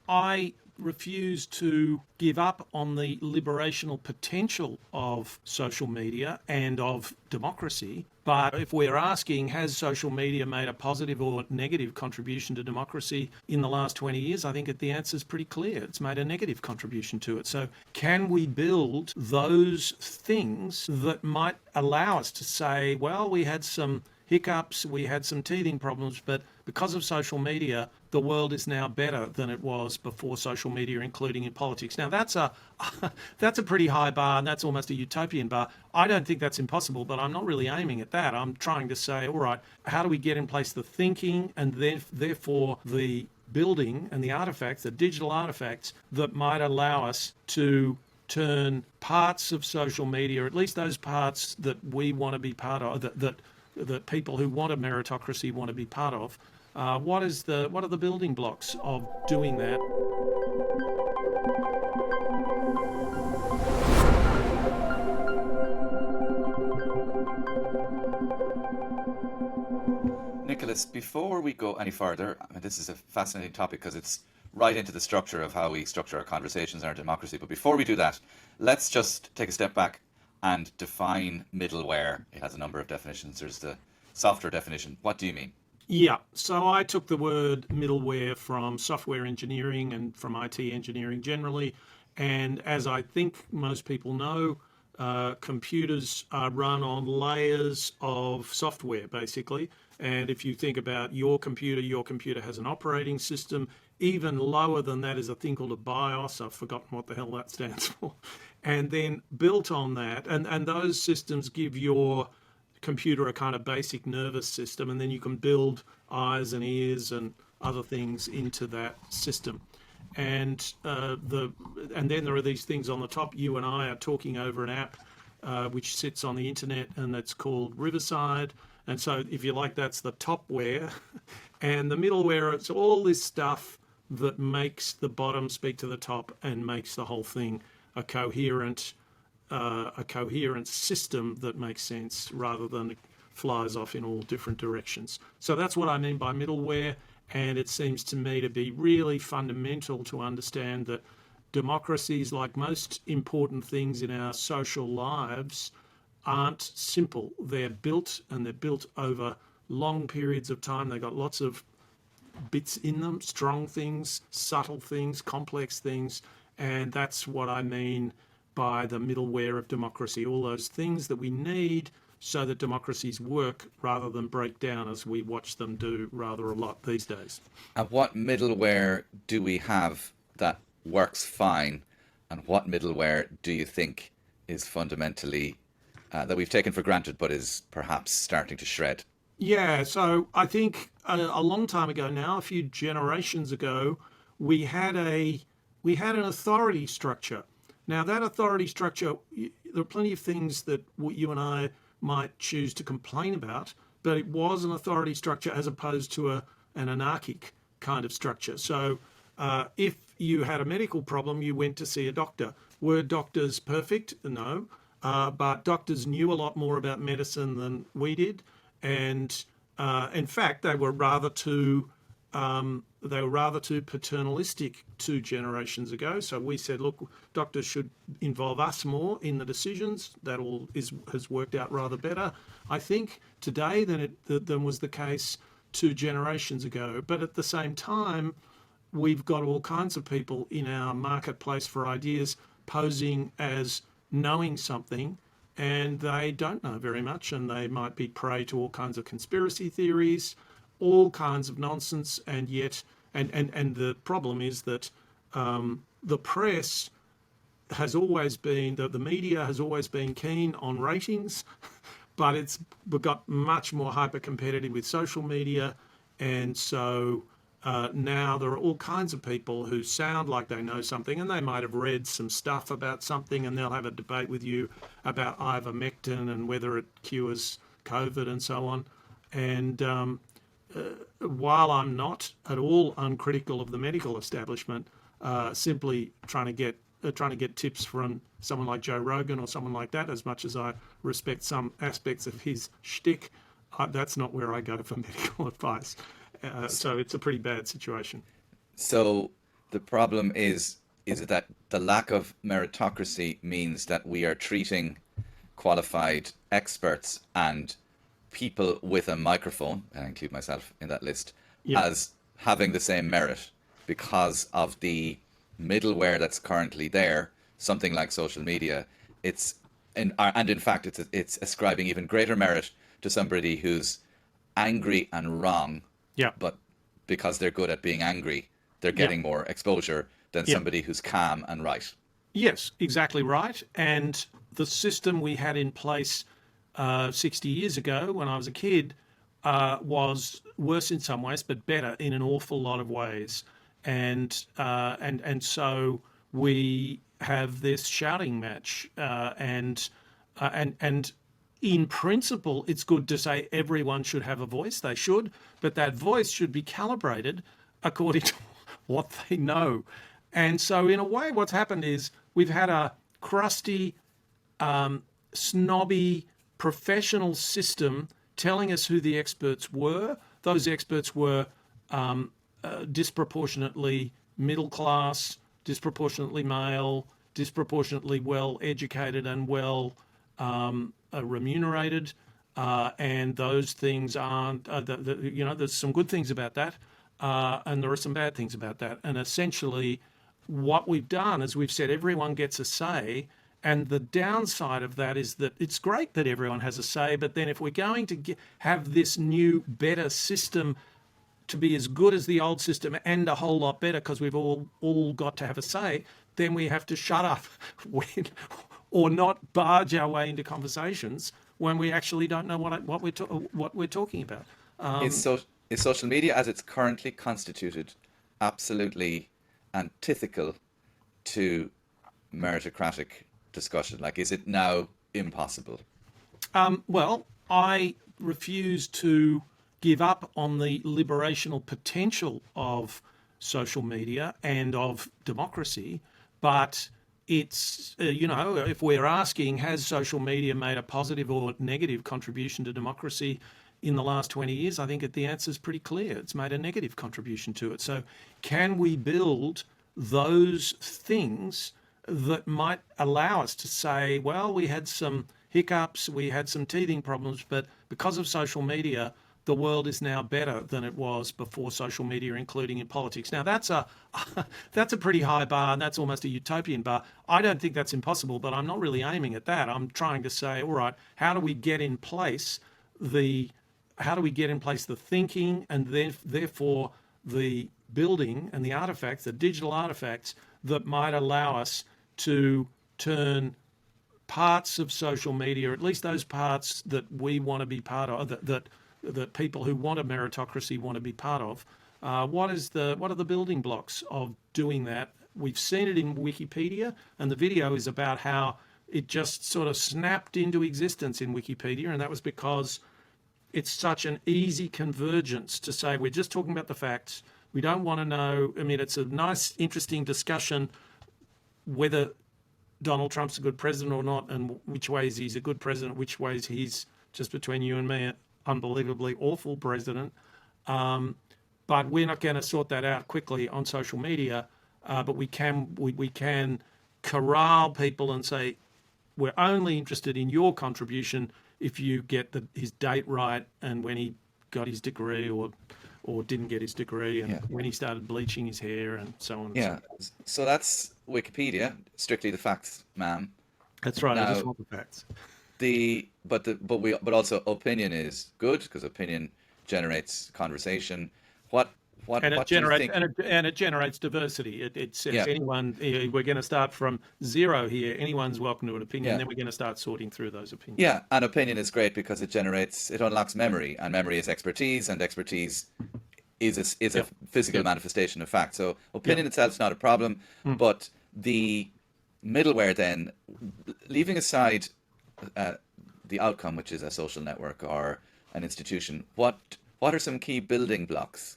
I refuse to give up on the liberational potential of social media and of democracy. But if we're asking, has social media made a positive or negative contribution to democracy in the last 20 years, I think the answer is pretty clear. It's made a negative contribution to it. So can we build those things that might allow us to say, well, we had some hiccups, we had some teething problems, but because of social media, the world is now better than it was before social media, including in politics. Now, that's a pretty high bar, and that's almost a utopian bar. I don't think that's impossible, but I'm not really aiming at that. I'm trying to say, all right, how do we get in place the thinking and then therefore the building and the artefacts, the digital artefacts that might allow us to turn parts of social media, or at least those parts that we want to be part of, that people who want a meritocracy want to be part of. What are the building blocks of doing that? Nicholas, before we go any further, this is a fascinating topic because it's right into the structure of how we structure our conversations and our democracy. But before we do that, let's just take a step back and define middleware. It has a number of definitions. There's the software definition. What do you mean? Yeah, so I took the word middleware from software engineering and from IT engineering generally. And as I think most people know, computers are run on layers of software, basically. And if you think about your computer has an operating system. Even lower than that is a thing called a BIOS. I've forgotten what the hell that stands for. And then built on that, and those systems give your computer a kind of basic nervous system, and then you can build eyes and ears and other things into that system. And then there are these things on the top. You and I are talking over an app which sits on the internet, and that's called Riverside. And so, if you like, that's the topware. And the middleware, it's all this stuff that makes the bottom speak to the top and makes the whole thing a coherent system that makes sense rather than flies off in all different directions. So that's what I mean by middleware, and it seems to me to be really fundamental to understand that democracies, like most important things in our social lives, aren't simple. They're built, and they're built over long periods of time. They've got lots of bits in them, strong things, subtle things, complex things, and that's what I mean by the middleware of democracy, all those things that we need so that democracies work rather than break down, as we watch them do rather a lot these days. And what middleware do we have that works fine? And what middleware do you think is fundamentally that we've taken for granted but is perhaps starting to shred? Yeah, so I think a long time ago now, a few generations ago, we had an authority structure. Now, that authority structure, there are plenty of things that you and I might choose to complain about, but it was an authority structure as opposed to an anarchic kind of structure. So if you had a medical problem, you went to see a doctor. Were doctors perfect? No. But doctors knew a lot more about medicine than we did. And in fact, they were rather too paternalistic 2 generations ago. So we said, look, doctors should involve us more in the decisions. That all has worked out rather better, I think, today than was the case 2 generations ago. But at the same time, we've got all kinds of people in our marketplace for ideas posing as knowing something, and they don't know very much, and they might be prey to all kinds of conspiracy theories, all kinds of nonsense, and yet, and the problem is that the press has always been, the media has always been keen on ratings, but it's got much more hyper-competitive with social media, and so now there are all kinds of people who sound like they know something, and they might have read some stuff about something, and they'll have a debate with you about ivermectin and whether it cures COVID and so on. And while I'm not at all uncritical of the medical establishment, simply trying to get tips from someone like Joe Rogan or someone like that, as much as I respect some aspects of his shtick, that's not where I go for medical advice. So it's a pretty bad situation. So The problem is that the lack of meritocracy means that we are treating qualified experts and people with a microphone, and I include myself in that list, Yeah, as having the same merit because of the middleware that's currently there, something like social media. It's and in fact, it's ascribing even greater merit to somebody who's angry and wrong, yeah, but because they're good at being angry, they're yeah, getting more exposure than yeah. somebody who's calm and right. Yes, exactly right. And the system we had in place 60 years ago when I was a kid was worse in some ways, but better in an awful lot of ways. And so we have this shouting match, and in principle, it's good to say everyone should have a voice. They should, but that voice should be calibrated according to what they know. And so, in a way, what's happened is we've had a crusty, snobby, professional system telling us who the experts were. Those experts were disproportionately middle class, disproportionately male, disproportionately well educated and well remunerated. And those things aren't, there's some good things about that, and there are some bad things about that. And essentially, what we've done is we've said everyone gets a say. And the downside of that is that it's great that everyone has a say, but then if we're going to have this new, better system to be as good as the old system and a whole lot better because we've all got to have a say, then we have to shut up when, or not barge our way into conversations when we actually don't know what we're talking about. Is social media as it's currently constituted absolutely antithetical to meritocratic discussion? Like, is it now impossible? Well, I refuse to give up on the liberational potential of social media and of democracy, but it's, if we're asking, has social media made a positive or negative contribution to democracy in the last 20 years? I think the answer is pretty clear. It's made a negative contribution to it. So, can we build those things that might allow us to say, well, we had some hiccups, we had some teething problems, but because of social media, the world is now better than it was before social media, including in politics. Now that's a that's a pretty high bar, and that's almost a utopian bar. I don't think that's impossible, but I'm not really aiming at that. I'm trying to say, all right, how do we get in place the thinking, and then therefore the building and the artifacts, the digital artifacts that might allow us to turn parts of social media, at least those parts that we want to be part of, that people who want a meritocracy want to be part of. What are the building blocks of doing that? We've seen it in Wikipedia, and the video is about how it just sort of snapped into existence in Wikipedia, and that was because it's such an easy convergence to say we're just talking about the facts. We don't want to know. I mean, it's a nice, interesting discussion whether Donald Trump's a good president or not, and which ways he's a good president, which ways he's, just between you and me, an unbelievably awful president. But we're not going to sort that out quickly on social media. But we can corral people and say, we're only interested in your contribution if you get his date right, and when he got his degree or didn't get his degree, and when he started bleaching his hair, and so on. Yeah. And so on. So that's Wikipedia, strictly the facts, ma'am. That's right. I just Now, want the facts. but also opinion is good because opinion generates conversation. What And it what do you generates think? and it generates diversity. It says Yeah, anyone. We're going to start from zero here. Anyone's welcome to an opinion. yeah, Then we're going to start sorting through those opinions. yeah. And opinion is great because it unlocks memory, and memory is expertise, and expertise is a Yep. physical Yep. manifestation of fact. So Yep. opinion itself is not a problem, but the middleware then, leaving aside uh, the outcome, which is a social network or an institution, what are some key building blocks?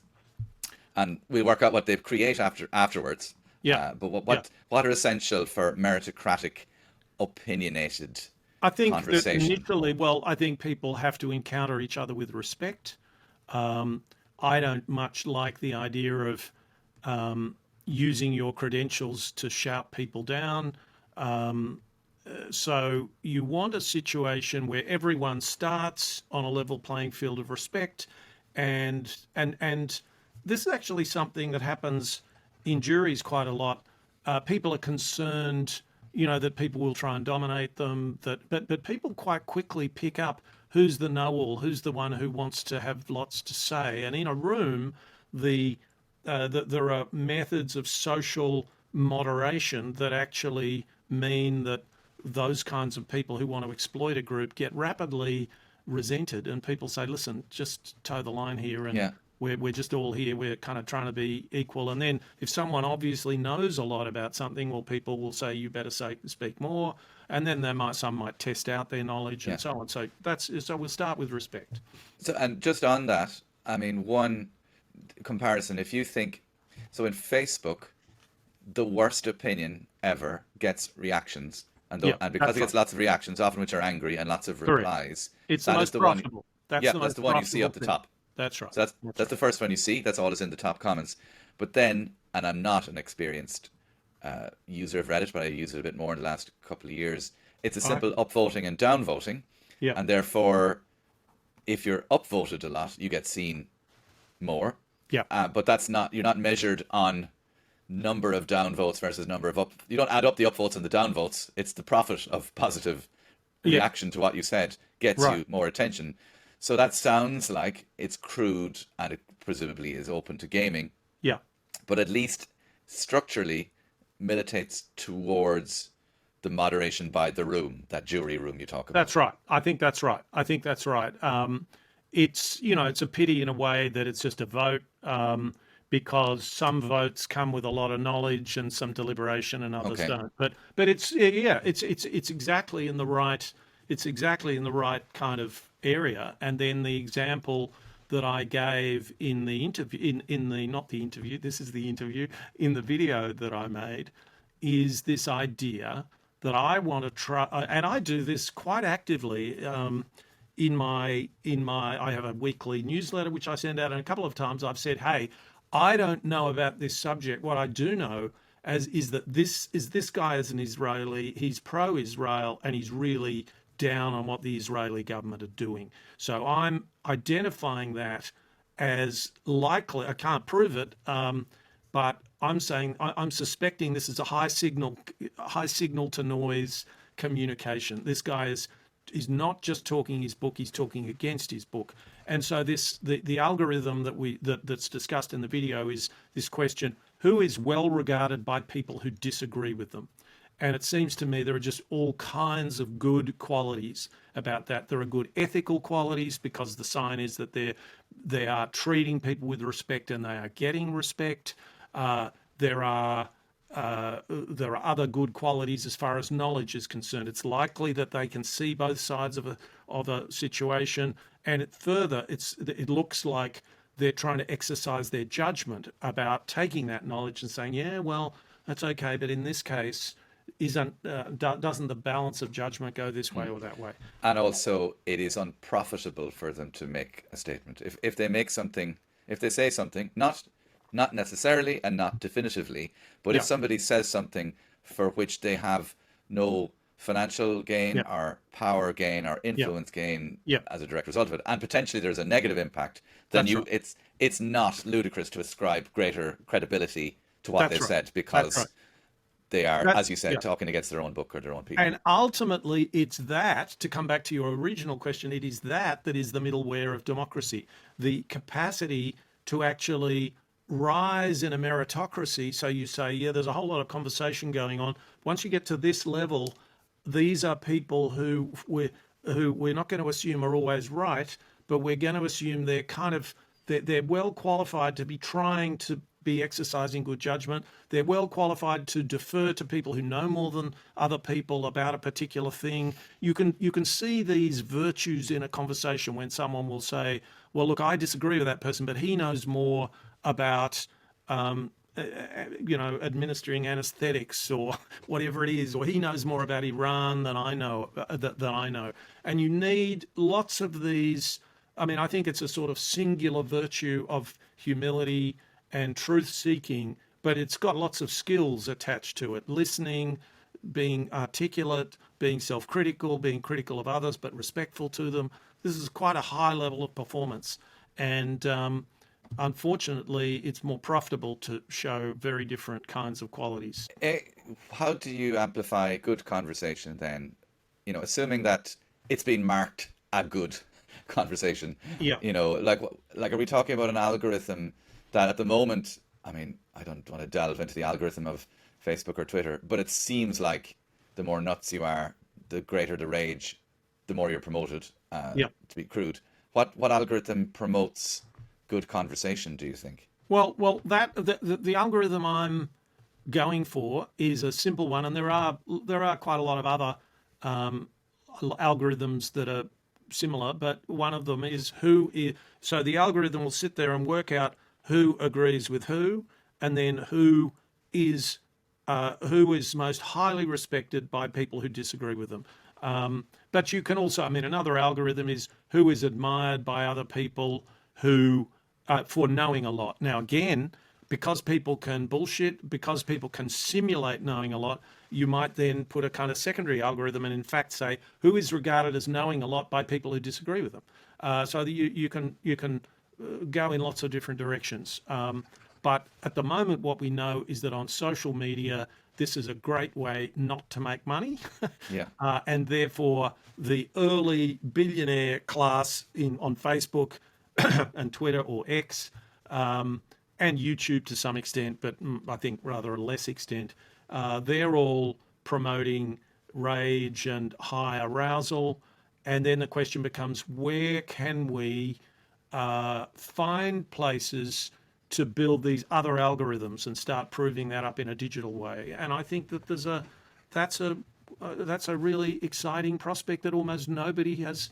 And we work out what they create afterwards. Yeah. But Yeah. what are essential for meritocratic, opinionated I think that conversation? initially, well, I think people have to encounter each other with respect. I don't much like the idea of using your credentials to shout people down. So you want a situation where everyone starts on a level playing field of respect, and this is actually something that happens in juries quite a lot. People are concerned, that people will try and dominate them. But people quite quickly pick up who's the know-all, who's the one who wants to have lots to say. And in a room, there are methods of social moderation that actually mean that those kinds of people who want to exploit a group get rapidly resented, and people say, listen, just toe the line here, and Yeah. we're just all here, we're kind of trying to be equal. And then if someone obviously knows a lot about something, well, people will say, you better speak more, and then some might test out their knowledge Yeah. and so on. So we'll start with respect. So, and just on that, I mean, one comparison, if you think, so in Facebook, the worst opinion ever gets reactions. Yeah, And because that's it gets right. lots of reactions, often which are angry, and lots of Correct. replies, It's the that is most the one. profitable. That's Yeah, the that's most the one you see profitable up the thing. top. That's right. So that's the first one you see. That's all is in the top comments. But then, and I'm not an experienced user of Reddit, but I use it a bit more in the last couple of years. It's a All right. simple upvoting and downvoting, Yeah. and therefore, if you're upvoted a lot, you get seen more. Yeah. But you're not measured on number of downvotes versus number of up. You don't add up the upvotes and the downvotes. It's the profit of positive Yeah. reaction to what you said gets Right. you more attention. So that sounds like it's crude, and it presumably is open to gaming, Yeah. but at least structurally militates towards the moderation by the room, that jury room you talk about. That's right. I think that's right. It's a pity in a way that it's just a vote, because some votes come with a lot of knowledge and some deliberation, and others Okay. don't. But it's exactly in the right. It's exactly in the right kind of area. And then the example that I gave in the interview, in the not the interview, this is the interview, in the video that I made, is this idea that I want to try, and I do this quite actively. I have a weekly newsletter which I send out, and a couple of times I've said, hey, I don't know about this subject. What I do know is that this guy is an Israeli, he's pro-Israel, and he's really down on what the Israeli government are doing. So I'm identifying that as likely. I can't prove it, but I'm suspecting this is a high signal to noise communication. This guy is not just talking his book; he's talking against his book. And so the algorithm that's discussed in the video is this question: who is well regarded by people who disagree with them? And it seems to me there are just all kinds of good qualities about that. There are good ethical qualities because the sign is that they are treating people with respect and they are getting respect. There are other good qualities as far as knowledge is concerned. It's likely that they can see both sides of a situation, and it looks like they're trying to exercise their judgment about taking that knowledge and saying, yeah, well, that's okay, but in this case, doesn't the balance of judgment go this way or that way? And also, it is unprofitable for them to make a statement. If they make something, if they say something, not necessarily and not definitively, but if Yeah, somebody says something for which they have no financial gain yeah, or power gain or yeah, influence gain yeah. as a direct result of it, and potentially there's a negative impact, then That's right. it's not ludicrous to ascribe greater credibility to what That's they've right. said, That's right. because they are, That as you yeah. said, talking against their own book or their own people. And ultimately, it's that, to come back to your original question, it is that is the middleware of democracy. The capacity to actually rise in a meritocracy. So you say, yeah, there's a whole lot of conversation going on. Once you get to this level, these are people who we're not going to assume are always right, but we're going to assume they're well qualified to be trying to be exercising good judgment. They're well qualified to defer to people who know more than other people about a particular thing. You can see these virtues in a conversation when someone will say, well, look, I disagree with that person, but he knows more about administering anesthetics or whatever it is, or he knows more about Iran than I know. And you need lots of these. I mean, I think it's a sort of singular virtue of humility and truth seeking, but it's got lots of skills attached to it: listening, being articulate, being self-critical, being critical of others but respectful to them. This is quite a high level of performance, and unfortunately, it's more profitable to show very different kinds of qualities. Eh, how do you amplify good conversation then? Assuming that it's been marked a good conversation. Yeah. Like are we talking about an algorithm that at the moment, I mean, I don't want to delve into the algorithm of Facebook or Twitter, but it seems like the more nuts you are, the greater the rage, the more you're promoted, Yeah. to be crude. What algorithm promotes good conversation, do you think? Well, that the algorithm I'm going for is a simple one, and there are quite a lot of other algorithms that are similar, but one of them is who is. So the algorithm will sit there and work out who agrees with who, and then who is most highly respected by people who disagree with them. But you can also, I mean, another algorithm is who is admired by other people who for knowing a lot. Now, again, because people can bullshit, because people can simulate knowing a lot, you might then put a kind of secondary algorithm and in fact say who is regarded as knowing a lot by people who disagree with them. So that you can go in lots of different directions. But at the moment, what we know is that on social media, this is a great way not to make money. Yeah. And therefore, the early billionaire class on Facebook and Twitter or X, and YouTube to some extent, but I think rather a less extent, they're all promoting rage and high arousal. And then the question becomes, where can we find places to build these other algorithms and start proving that up in a digital way? And I think that that's a really exciting prospect that almost nobody has,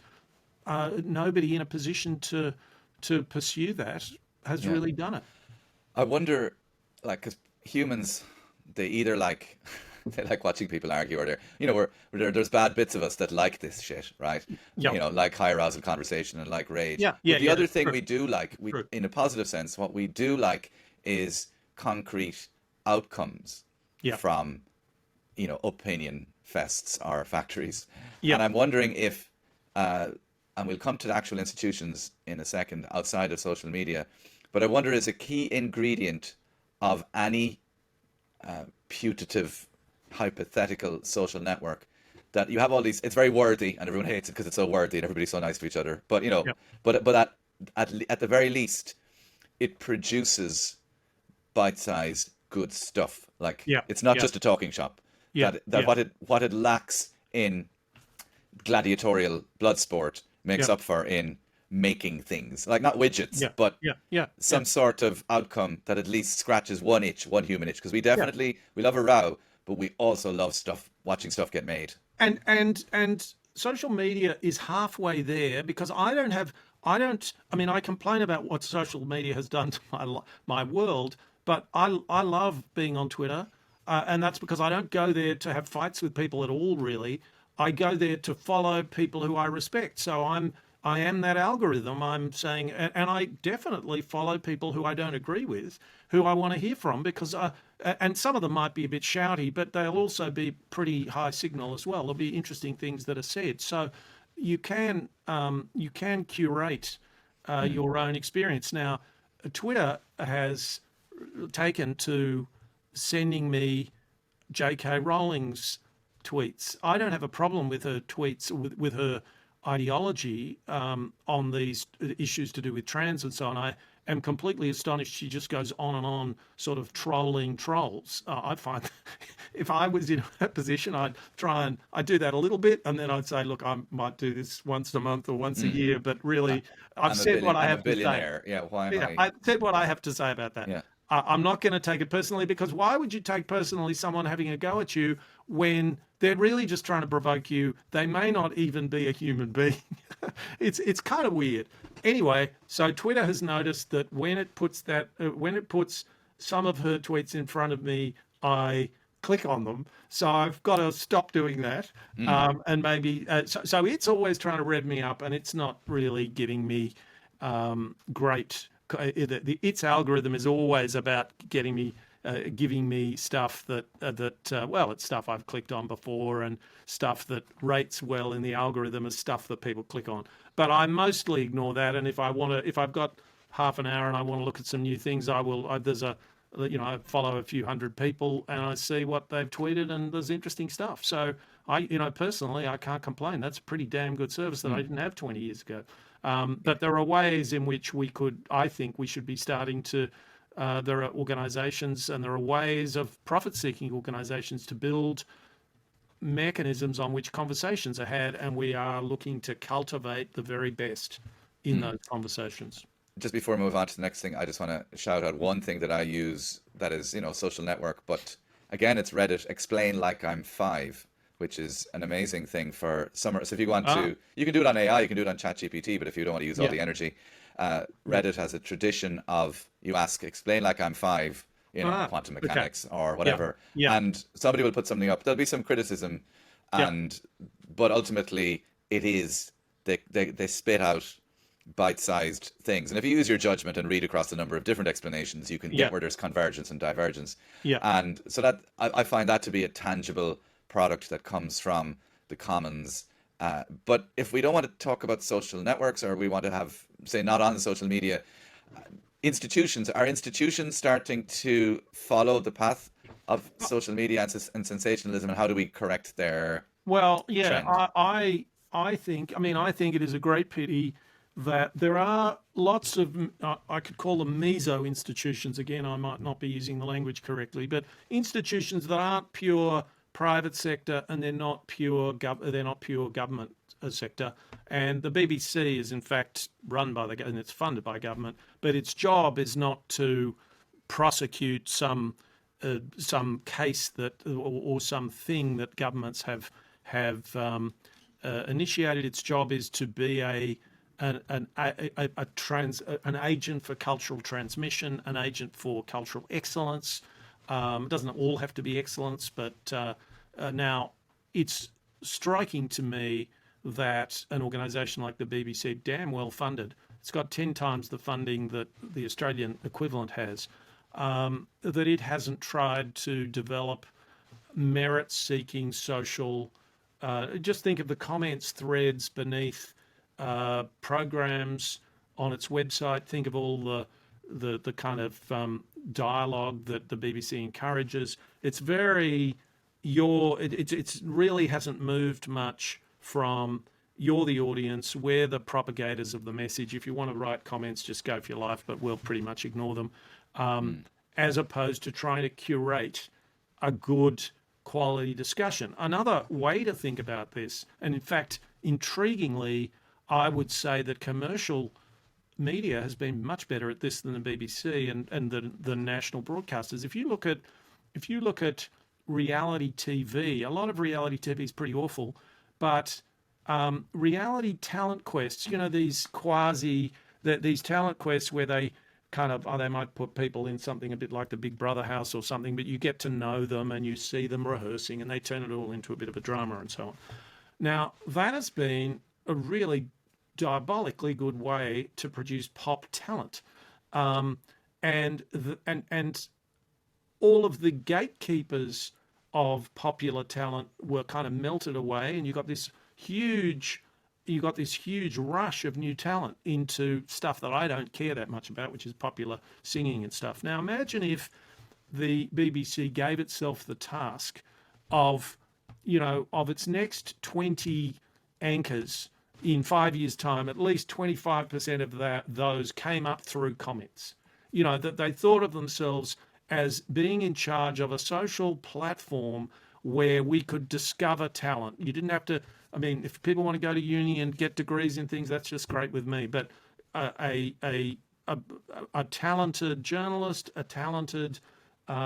nobody in a position to pursue that has Yeah. really done it. I wonder, like, 'cause humans, they either like they like watching people argue, or there's bad bits of us that like this shit, right? Yeah. Like high arousal conversation and like rage. Yeah, But the other that's thing true. we do like, True. in a positive sense, what we do like is concrete outcomes Yeah. from, opinion fests or factories. Yeah. And I'm wondering if, and we'll come to the actual institutions in a second outside of social media, but I wonder, is a key ingredient of any putative, hypothetical social network that you have all these, it's very worthy and everyone hates it because it's so worthy and everybody's so nice to each other. But, Yeah. but at the very least, it produces bite-sized good stuff. Like, Yeah. it's not Yeah. just a talking shop. Yeah. That Yeah. what it lacks in gladiatorial blood sport makes Yeah. up for in making things, like not widgets, Yeah. but Yeah. Yeah. some sort of outcome that at least scratches one itch, one human itch. Because Yeah. we love a row, but we also love watching stuff get made. And social media is halfway there because I mean, I complain about what social media has done to my world, but I love being on Twitter, and that's because I don't go there to have fights with people at all, really. I go there to follow people who I respect. So I am that algorithm. I'm saying, and I definitely follow people who I don't agree with, who I want to hear from, because and some of them might be a bit shouty, but they'll also be pretty high signal as well. There'll be interesting things that are said. So you can curate your own experience. Now, Twitter has taken to sending me J.K. Rowling's tweets. I don't have a problem with her tweets, with her ideology on these issues to do with trans and so on. I am completely astonished she just goes on and on, sort of trolling trolls. I find if I was in that position, I'd do that a little bit, and then I'd say, look, I might do this once a month or once a year, but really, I've said what I I'm a have to say. billionaire. Yeah, why am Yeah, I? I said what I have to say about that. Yeah. I'm not going to take it personally, because why would you take personally someone having a go at you when they're really just trying to provoke you? They may not even be a human being. It's kind of weird. Anyway, so Twitter has noticed that when it puts some of her tweets in front of me, I click on them. So I've got to stop doing that. And maybe so it's always trying to rev me up, and it's not really giving me great. Its algorithm is always about getting me giving me stuff well, it's stuff I've clicked on before and stuff that rates well in the algorithm as stuff that people click on. But I mostly ignore that. And if I've got half an hour and I want to look at some new things, I follow a few hundred people and I see what they've tweeted and there's interesting stuff. So personally, I can't complain. That's a pretty damn good service that I didn't have 20 years ago. But there are ways in which I think we should be starting to, there are organizations and there are ways of profit-seeking organizations to build mechanisms on which conversations are had, and we are looking to cultivate the very best in those conversations. Just before we move on to the next thing, I just want to shout out one thing that I use that is, social network, but again, it's Reddit. Explain like I'm 5, which is an amazing thing for summer. So if you want to, you can do it on AI, you can do it on ChatGPT, but if you don't want to use all the energy, Reddit has a tradition of you ask, explain like I'm 5, quantum mechanics or whatever, and somebody will put something up. There'll be some criticism, but ultimately it is they spit out bite-sized things, and if you use your judgment and read across a number of different explanations, you can get where there's convergence and divergence. And so that I find that to be a tangible product that comes from the commons. But if we don't want to talk about social networks, or we want to have, say, not on social media, are institutions starting to follow the path of social media and sensationalism, and how do we correct their trend? I think it is a great pity that there are lots of, I could call them meso institutions. Again, I might not be using the language correctly, but institutions that aren't pure private sector and they're not pure government sector. And the BBC is in fact run by and it's funded by government, but its job is not to prosecute some case or something that governments have initiated. Its job is to be an agent for cultural transmission, an agent for cultural excellence. It doesn't all have to be excellence, but now it's striking to me that an organisation like the BBC, damn well funded, it's got 10 times the funding that the Australian equivalent has, that it hasn't tried to develop merit-seeking social. Just think of the comments threads beneath programs on its website. Think of all the kind of dialogue that the BBC encourages. It's very it really hasn't moved much from you're the audience, we're the propagators of the message. If you want to write comments, just go for your life, but we'll pretty much ignore them. As opposed to trying to curate a good quality discussion. Another way to think about this, and in fact, intriguingly, I would say that commercial media has been much better at this than the BBC and the national broadcasters. If you look at reality TV, a lot of reality TV is pretty awful, but reality talent quests, these these talent quests where they kind of, they might put people in something a bit like the Big Brother house or something, but you get to know them and you see them rehearsing and they turn it all into a bit of a drama and so on. Now, that has been a really diabolically good way to produce pop talent. And all of the gatekeepers of popular talent were kind of melted away, and you got this huge rush of new talent into stuff that I don't care that much about, which is popular singing and stuff. Now imagine if the BBC gave itself the task of its next 20 anchors in 5 years' time, at least 25% of those came up through comments. That they thought of themselves as being in charge of a social platform where we could discover talent. You didn't have to, if people want to go to uni and get degrees in things, that's just great with me. But a talented journalist, a talented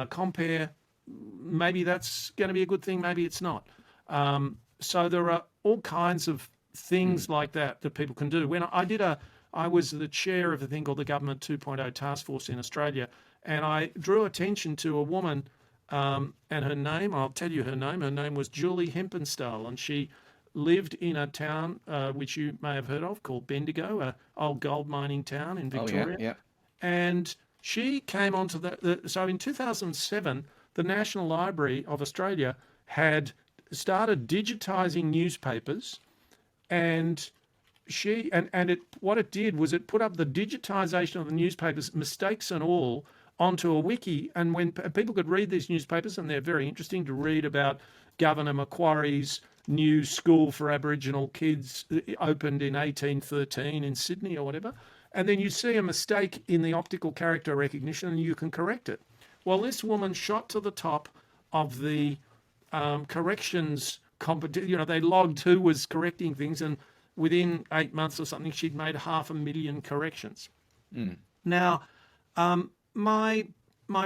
compere, maybe that's going to be a good thing, maybe it's not. So there are all kinds of things like that people can do. When I was the chair of a thing called the Government 2.0 Task Force in Australia, and I drew attention to a woman, and her name, I'll tell you her name was Julie Hempenstall, and she lived in a town which you may have heard of called Bendigo, an old gold mining town in Victoria. Oh, yeah. And She came onto so in 2007, the National Library of Australia had started digitising newspapers, and what it did was it put up the digitisation of the newspapers, mistakes and all, onto a wiki. And when people could read these newspapers, and they're very interesting to read about Governor Macquarie's new school for Aboriginal kids opened in 1813 in Sydney or whatever. And then you see a mistake in the optical character recognition and you can correct it. Well, this woman shot to the top of the corrections competition. You know, they logged who was correcting things, and within 8 months or something, she'd made 500,000 corrections. Now, my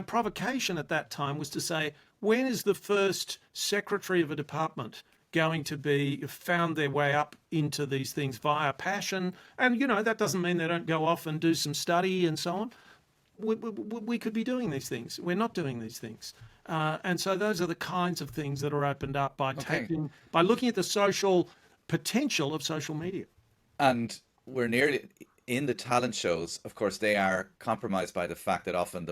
provocation at that time was to say, when is the first secretary of a department going to be found their way up into these things via passion? And, you know, that doesn't mean they don't go off and do some study and so on. We could be doing these things. We're not doing these things. And so those are the kinds of things that are opened up by by looking at the social potential of social media. And we're nearly in the talent shows. Of course, they are compromised by the fact that often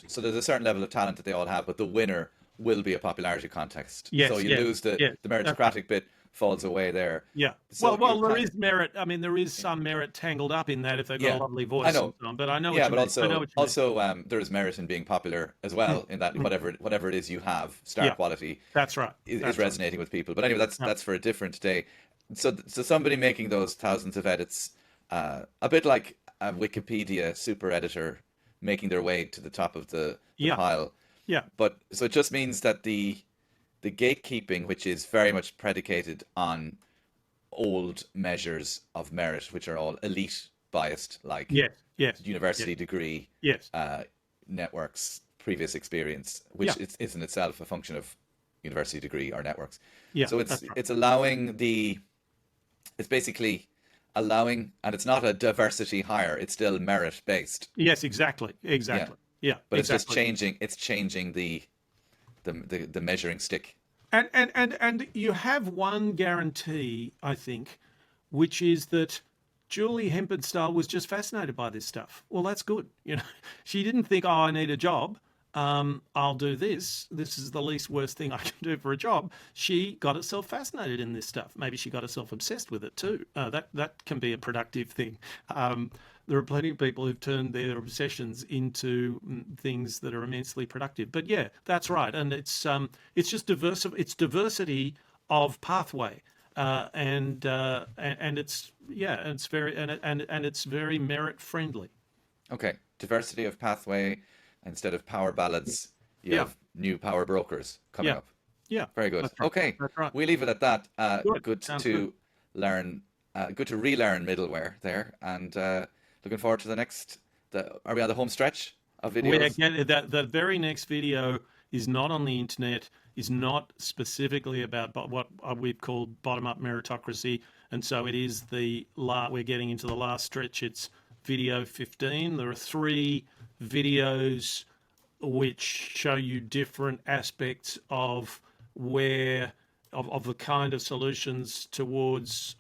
so there's a certain level of talent that they all have, but the winner will be a popularity contest. Yes, so you lose the meritocratic bit falls away there. Yeah. So well, there is merit. I mean, there is some merit tangled up in that if they've got a lovely voice. I know. And so on, but I know. Yeah, what you but mean. also there is merit in being popular as well. In that whatever it is you have, star quality. That's right. Is resonating with people. But anyway, that's for a different day. So somebody making those thousands of edits, a bit like a Wikipedia super editor making their way to the top of the pile. Yeah. But so it just means that the gatekeeping, which is very much predicated on old measures of merit, which are all elite biased, like university degree, networks, previous experience, which is in itself a function of university degree or networks. Yeah, so it's allowing it's basically allowing, and it's not a diversity hire, it's still merit based. Yes, exactly. Yeah. But it's just changing the measuring stick. And you have one guarantee, I think, which is that Julie Hempenstall was just fascinated by this stuff. Well, that's good. You know, she didn't think, oh, I need a job. I'll do this. This is the least worst thing I can do for a job. She got herself fascinated in this stuff. Maybe she got herself obsessed with it too. That can be a productive thing. There are plenty of people who've turned their obsessions into things that are immensely productive. But yeah, that's right. And it's just it's diversity of pathway. And it's very merit friendly. Okay, diversity of pathway. Instead of power ballads, you have new power brokers coming up. Yeah, very good. That's right. Okay, that's right. We leave it at that. Good to learn. Good to relearn middleware there, and looking forward to the next. Are we on the home stretch of videos? The very next video is not on the internet. Is not specifically about what we've called bottom-up meritocracy, and so it is we're getting into the last stretch. It's video 15. There are 3 videos which show you different aspects of of the kind of solutions towards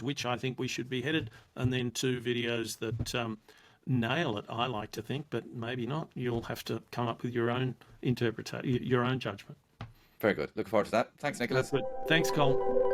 which I think we should be headed, and then 2 videos that nail it, I like to think, but maybe not. You'll have to come up with your own interpretation, your own judgment. Very good. Looking forward to that. Thanks, Nicholas. Thanks, Cole.